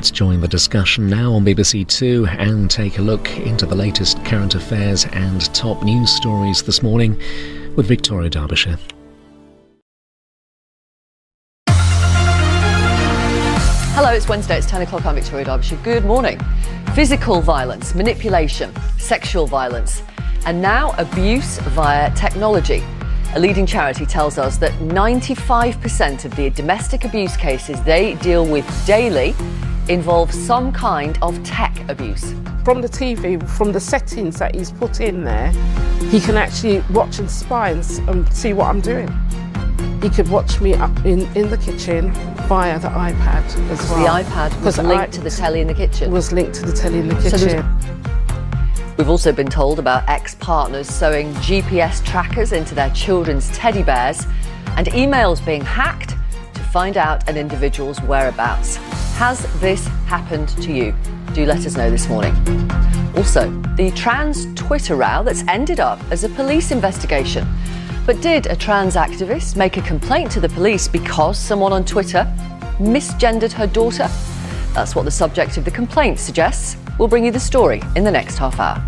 Let's join the discussion now on BBC Two and take a look into the latest current affairs and top news stories this morning with Victoria Derbyshire. Hello, it's Wednesday, it's 10 o'clock, I'm Victoria Derbyshire. Good morning. Physical violence, manipulation, sexual violence, and now abuse via technology. A leading charity tells us that 95% of the domestic abuse cases they deal with daily involve some kind of tech abuse. From the TV, from the settings that he's put in there, he can actually watch and spy and see what I'm doing. He could watch me up in the kitchen via the iPad as well. The iPad was linked to the telly in the kitchen? Was linked to the telly in the kitchen. We've also been told about ex-partners sewing GPS trackers into their children's teddy bears and emails being hacked to find out an individual's whereabouts. Has this happened to you? Do let us know this morning. Also, the trans Twitter row that's ended up as a police investigation. But did a trans activist make a complaint to the police because someone on Twitter misgendered her daughter? That's what the subject of the complaint suggests. We'll bring you the story in the next half hour.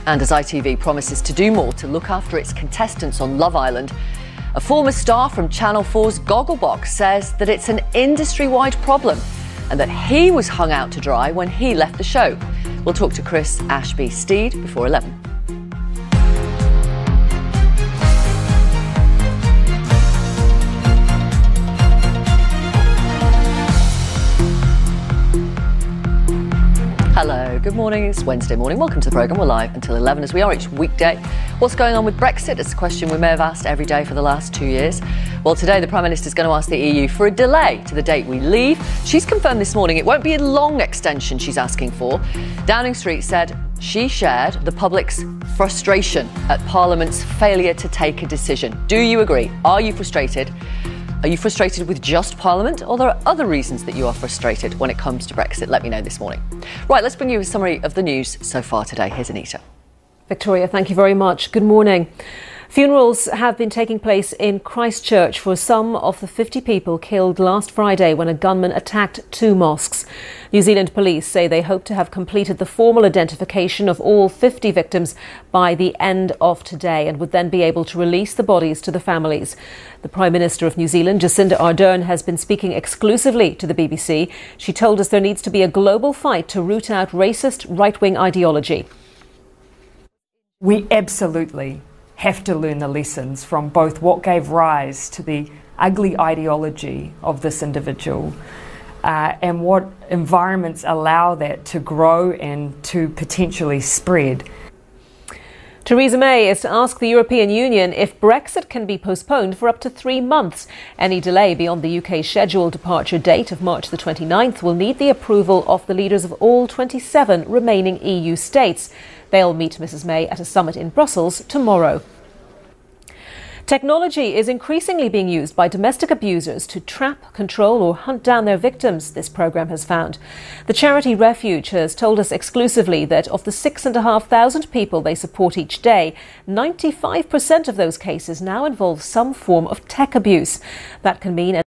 And as ITV promises to do more to look after its contestants on Love Island, a former star from Channel 4's Gogglebox says that it's an industry-wide problem and that he was hung out to dry when he left the show. We'll talk to Chris Ashby-Steed before 11. Hello, good morning. It's Wednesday morning. Welcome to the programme. We're live until 11 as we are each weekday. What's going on with Brexit? It's a question we may have asked every day for the last 2 years. Well, today the Prime Minister is going to ask the EU for a delay to the date we leave. She's confirmed this morning it won't be a long extension she's asking for. Downing Street said she shared the public's frustration at Parliament's failure to take a decision. Do you agree? Are you frustrated? Are you frustrated with just Parliament, or there are other reasons that you are frustrated when it comes to Brexit? Let me know this morning. Right, let's bring you a summary of the news so far today. Here's Anita. Victoria, thank you very much. Good morning. Funerals have been taking place in Christchurch for some of the 50 people killed last Friday when a gunman attacked 2 mosques. New Zealand police say they hope to have completed the formal identification of all 50 victims by the end of today and would then be able to release the bodies to the families. The Prime Minister of New Zealand, Jacinda Ardern, has been speaking exclusively to the BBC. She told us there needs to be a global fight to root out racist right-wing ideology. We absolutely have to learn the lessons from both what gave rise to the ugly ideology of this individual and what environments allow that to grow and to potentially spread. Theresa May is to ask the European Union if Brexit can be postponed for up to 3 months. Any delay beyond the UK's scheduled departure date of March the 29th will need the approval of the leaders of all 27 remaining EU states. They'll meet Mrs May at a summit in Brussels tomorrow. Technology is increasingly being used by domestic abusers to trap, control or hunt down their victims, this programme has found. The charity Refuge has told us exclusively that of the 6,500 people they support each day, 95% of those cases now involve some form of tech abuse. That can mean